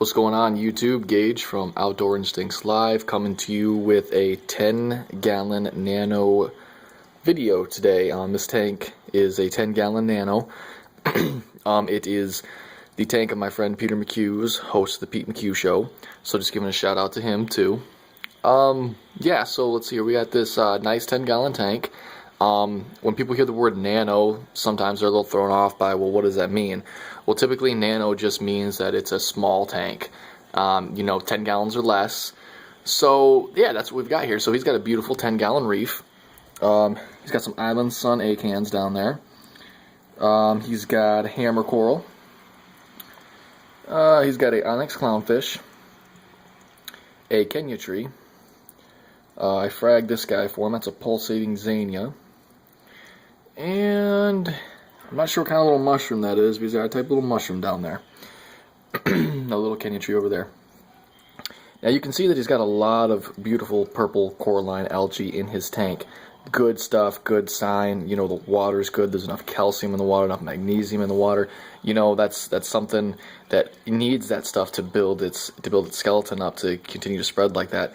What's going on YouTube? Gage from Outdoor Instincts Live coming to you with a 10-gallon nano video today. This tank is a 10-gallon nano. It is the tank of my friend Peter McHugh's, host of the Pete McHugh Show. So just giving a shout out to him too. Yeah, so let's see here. We got this nice 10-gallon tank. When people hear the word nano, sometimes they're a little thrown off by, well, what does that mean? Well, typically nano just means that it's a small tank, 10 gallons or less. So, yeah, that's what we've got here. So he's got a beautiful 10-gallon reef. He's got some Island Sun A cans down there. He's got hammer coral. He's got a onyx clownfish, a Kenya tree. I fragged this guy for him. That's a pulsating Xania. And I'm not sure what kind of little mushroom that is, but he's got a type of little mushroom down there. A little Kenya tree over there. Now you can see that he's got a lot of beautiful purple coralline algae in his tank. Good stuff, good sign. The water's good. There's enough calcium in the water, enough magnesium in the water. That's something that needs that stuff to build its skeleton up to continue to spread like that.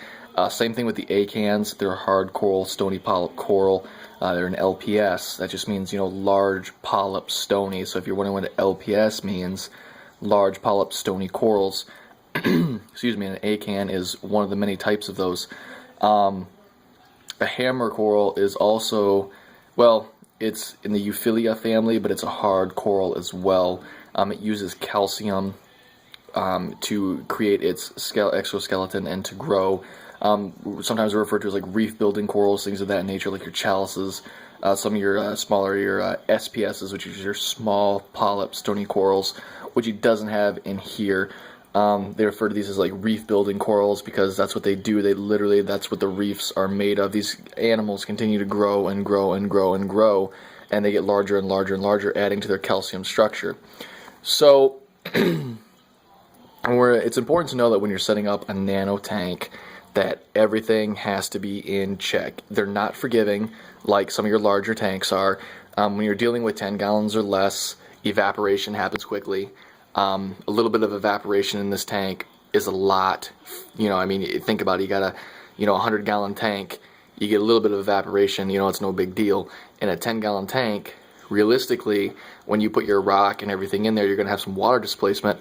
Same thing with the A cans. They're a hard coral, stony polyp coral. They're an LPS. That just means, large polyp stony. So if you're wondering what an LPS means, large polyp stony corals. Excuse me, an A can is one of the many types of those. A hammer coral is also, well, it's in the Euphyllia family, but it's a hard coral as well. It uses calcium to create its exoskeleton and to grow. Sometimes they're referred to as like reef-building corals, things of that nature, like your chalices. Some of your smaller, your SPSs, which is your small polyp stony corals, which he doesn't have in here. They refer to these as like reef-building corals because that's what they do. That's what the reefs are made of. These animals continue to grow and grow and grow and grow, and they get larger and larger and larger, adding to their calcium structure. So, it's important to know that when you're setting up a nano tank, that everything has to be in check. They're not forgiving like some of your larger tanks are. When you're dealing with 10 gallons or less, evaporation happens quickly. A little bit of evaporation in this tank is a lot. Think about it. You got a 100-gallon tank. You get a little bit of evaporation. It's no big deal. In a 10-gallon tank, realistically, when you put your rock and everything in there, you're going to have some water displacement.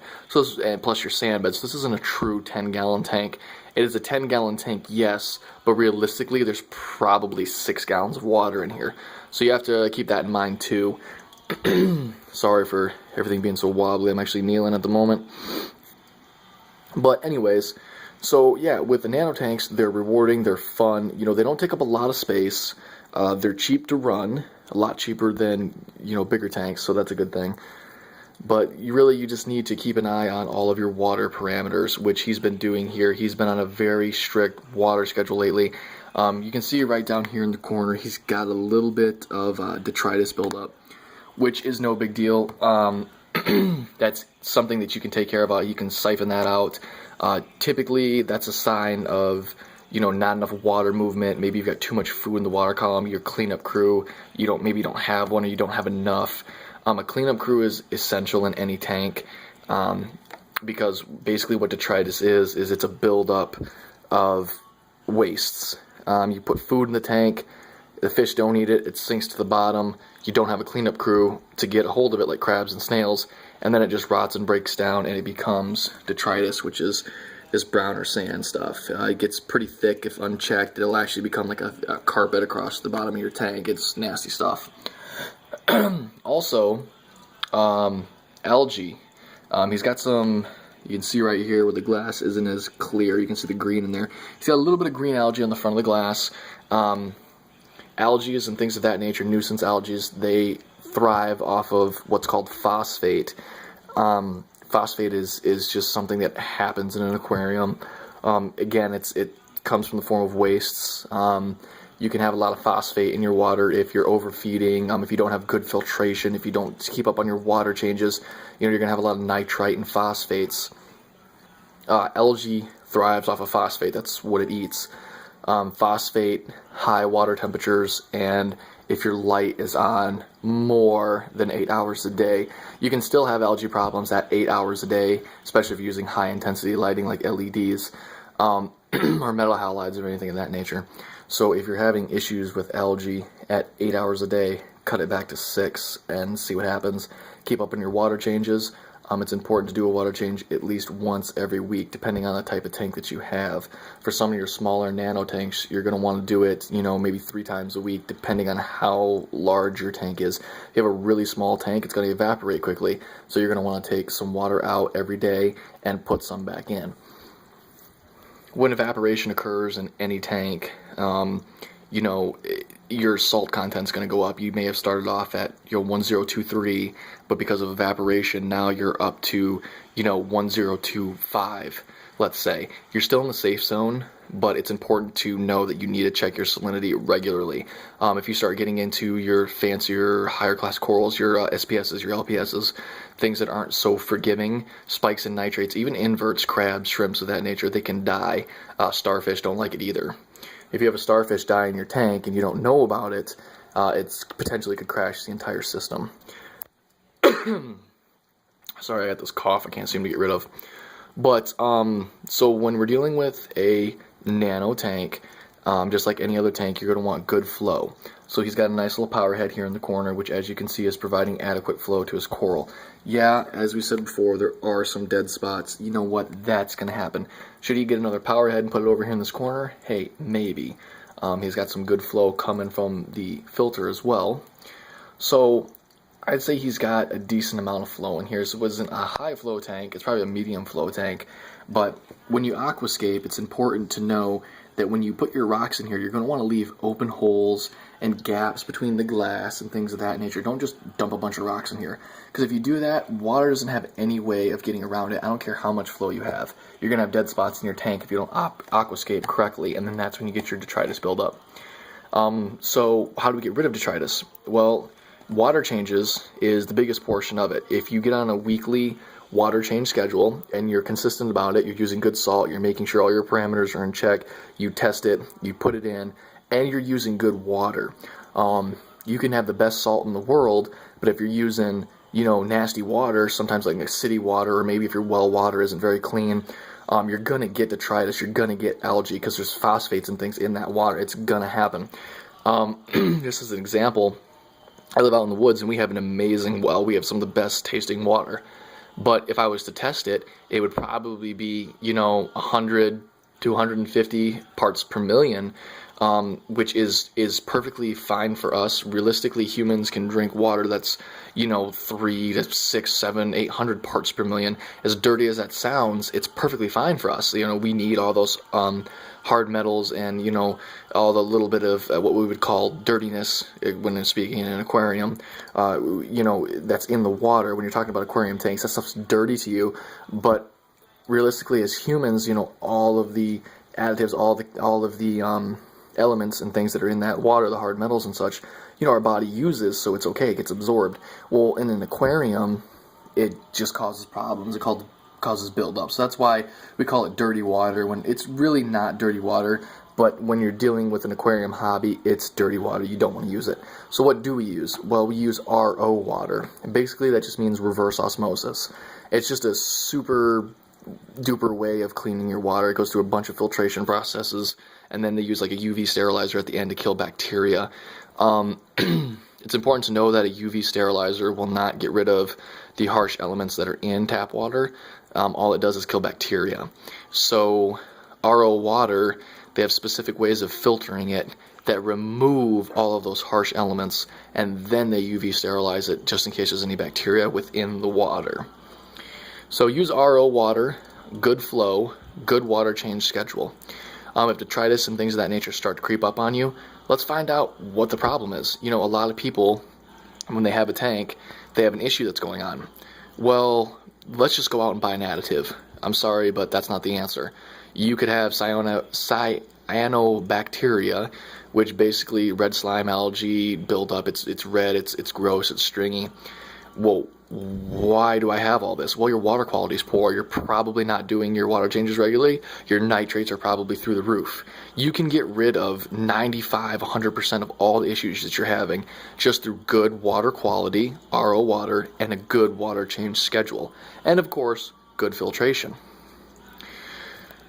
And plus your sand beds. So this isn't a true 10-gallon tank. It is a 10-gallon tank, yes, but realistically, there's probably 6 gallons of water in here. So you have to keep that in mind too. Sorry for everything being so wobbly. I'm actually kneeling at the moment. But anyways, so yeah, with the nano tanks, they're rewarding, they're fun. They don't take up a lot of space. They're cheap to run, a lot cheaper than, bigger tanks, so that's a good thing. But you just need to keep an eye on all of your water parameters, which he's been doing here. He's been on a very strict water schedule lately. You can see right down here in the corner, he's got a little bit of detritus buildup, which is no big deal. That's something that you can take care of. You can siphon that out. Typically, that's a sign of not enough water movement. Maybe you've got too much food in the water column. Your cleanup crew, maybe you don't have one or you don't have enough. A cleanup crew is essential in any tank because basically what detritus is it's a buildup of wastes. You put food in the tank, the fish don't eat it, it sinks to the bottom, you don't have a cleanup crew to get a hold of it like crabs and snails, and then it just rots and breaks down and it becomes detritus, which is this brown or sand stuff. It gets pretty thick if unchecked. It'll actually become like a carpet across the bottom of your tank. It's nasty stuff. Also, algae. He's got some, you can see right here where the glass isn't as clear, you can see the green in there. He's got a little bit of green algae on the front of the glass. Algae and things of that nature, nuisance algae, they thrive off of what's called phosphate. Phosphate is just something that happens in an aquarium. Again, it comes from the form of wastes. You can have a lot of phosphate in your water if you're overfeeding, if you don't have good filtration, if you don't keep up on your water changes, you're going to have a lot of nitrite and phosphates. Algae thrives off of phosphate. That's what it eats. phosphate, high water temperatures, and if your light is on more than 8 hours a day. You can still have algae problems at 8 hours a day, especially if you're using high intensity lighting like LEDs, or metal halides or anything of that nature. So if you're having issues with algae at 8 hours a day, cut it back to 6 and see what happens. Keep up on your water changes. It's important to do a water change at least once every week, depending on the type of tank that you have. For some of your smaller nano tanks, you're going to want to do it, maybe 3 times a week, depending on how large your tank is. If you have a really small tank, it's going to evaporate quickly, so you're going to want to take some water out every day and put some back in. When evaporation occurs in any tank, your salt content's going to go up. You may have started off at 1023, but because of evaporation, now you're up to 1025. Let's say you're still in the safe zone, but it's important to know that you need to check your salinity regularly. If you start getting into your fancier, higher class corals, your SPSs, your LPSs, things that aren't so forgiving, spikes in nitrates, even inverts, crabs, shrimps of that nature, they can die. Starfish don't like it either. If you have a starfish die in your tank and you don't know about it, it's potentially could crash the entire system. Sorry, I got this cough I can't seem to get rid of. But, so when we're dealing with a nano tank, just like any other tank, you're going to want good flow. So he's got a nice little power head here in the corner, which as you can see is providing adequate flow to his coral. Yeah, as we said before, there are some dead spots. You know what? That's going to happen. Should he get another power head and put it over here in this corner? Hey, maybe. He's got some good flow coming from the filter as well. So I'd say he's got a decent amount of flow in here. So it wasn't a high flow tank, it's probably a medium flow tank. But when you aquascape, it's important to know that when you put your rocks in here, you're going to want to leave open holes and gaps between the glass and things of that nature. Don't just dump a bunch of rocks in here, because if you do that, water doesn't have any way of getting around it. I don't care how much flow you have. You're going to have dead spots in your tank if you don't aquascape correctly, and then that's when you get your detritus buildup. So how do we get rid of detritus? Well, water changes is the biggest portion of it. If you get on a weekly water change schedule and you're consistent about it, you're using good salt, you're making sure all your parameters are in check, you test it, you put it in, and you're using good water. You can have the best salt in the world, but if you're using, nasty water, sometimes like city water, or maybe if your well water isn't very clean, you're going to get detritus, you're going to get algae, because there's phosphates and things in that water. It's going to happen. Just as an example, I live out in the woods and we have an amazing well. We have some of the best tasting water. But if I was to test it, it would probably be, 100 to 150 parts per million, which is perfectly fine for us. Realistically, humans can drink water that's, 3 to 6, 7, 800 parts per million. As dirty as that sounds, it's perfectly fine for us. We need all those hard metals and, all the little bit of what we would call dirtiness when speaking in an aquarium, that's in the water. When you're talking about aquarium tanks, that stuff's dirty to you. But realistically, as humans, all of the additives, all of the elements and things that are in that water, the hard metals and such, our body uses, so it's okay, it gets absorbed. Well, in an aquarium, it just causes problems. It causes buildup. So that's why we call it dirty water, when it's really not dirty water. But when you're dealing with an aquarium hobby, it's dirty water. You don't want to use it. So what do we use? Well, we use RO water. And basically, that just means reverse osmosis. It's just a super duper way of cleaning your water. It goes through a bunch of filtration processes, and then they use like a UV sterilizer at the end to kill bacteria. It's important to know that a UV sterilizer will not get rid of the harsh elements that are in tap water. All it does is kill bacteria. So RO water, they have specific ways of filtering it that remove all of those harsh elements, and then they UV sterilize it just in case there's any bacteria within the water. So use RO water, good flow, good water change schedule. If detritus and things of that nature start to creep up on you, let's find out what the problem is. A lot of people, when they have a tank, they have an issue that's going on. Well, let's just go out and buy an additive. I'm sorry, but that's not the answer. You could have cyanobacteria, which basically red slime algae build up. It's red, it's gross, it's stringy. Well, why do I have all this? Well, your water quality is poor. You're probably not doing your water changes regularly. Your nitrates are probably through the roof. You can get rid of 95, 100% of all the issues that you're having just through good water quality, RO water, and a good water change schedule. And of course, good filtration.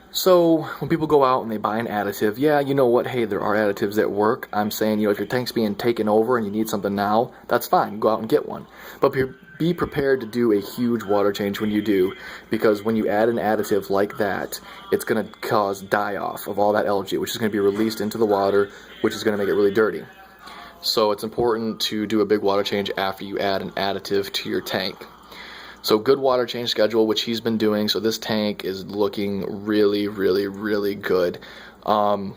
So when people go out and they buy an additive, yeah, you know what, hey, there are additives that work. I'm saying, if your tank's being taken over and you need something now, that's fine, go out and get one. But be prepared to do a huge water change when you do, because when you add an additive like that, it's going to cause die-off of all that algae, which is going to be released into the water, which is going to make it really dirty. So it's important to do a big water change after you add an additive to your tank. So good water change schedule, which he's been doing. So this tank is looking really, really, really good. And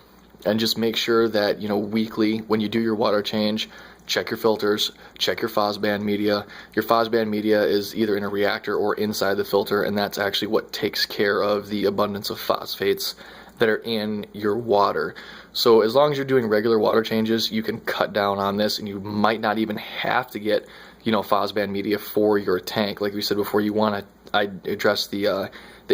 just make sure that, weekly when you do your water change, check your filters, check your phosband media. Your phosband media is either in a reactor or inside the filter, and that's actually what takes care of the abundance of phosphates that are in your water. So as long as you're doing regular water changes, you can cut down on this, and you might not even have to get phosband media for your tank. Like we said before, you want to address the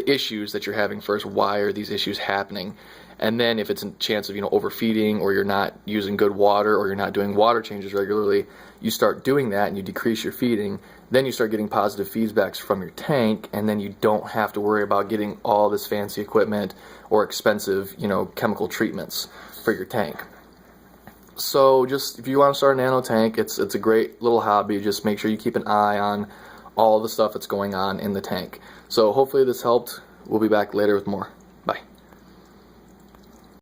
issues that you're having first. Why are these issues happening? And then if it's a chance of overfeeding, or you're not using good water, or you're not doing water changes regularly, you start doing that and you decrease your feeding. Then you start getting positive feedbacks from your tank, and then you don't have to worry about getting all this fancy equipment or expensive chemical treatments for your tank. So just if you want to start a nano tank, it's a great little hobby. Just make sure you keep an eye on all the stuff that's going on in the tank. So hopefully this helped. We'll be back later with more.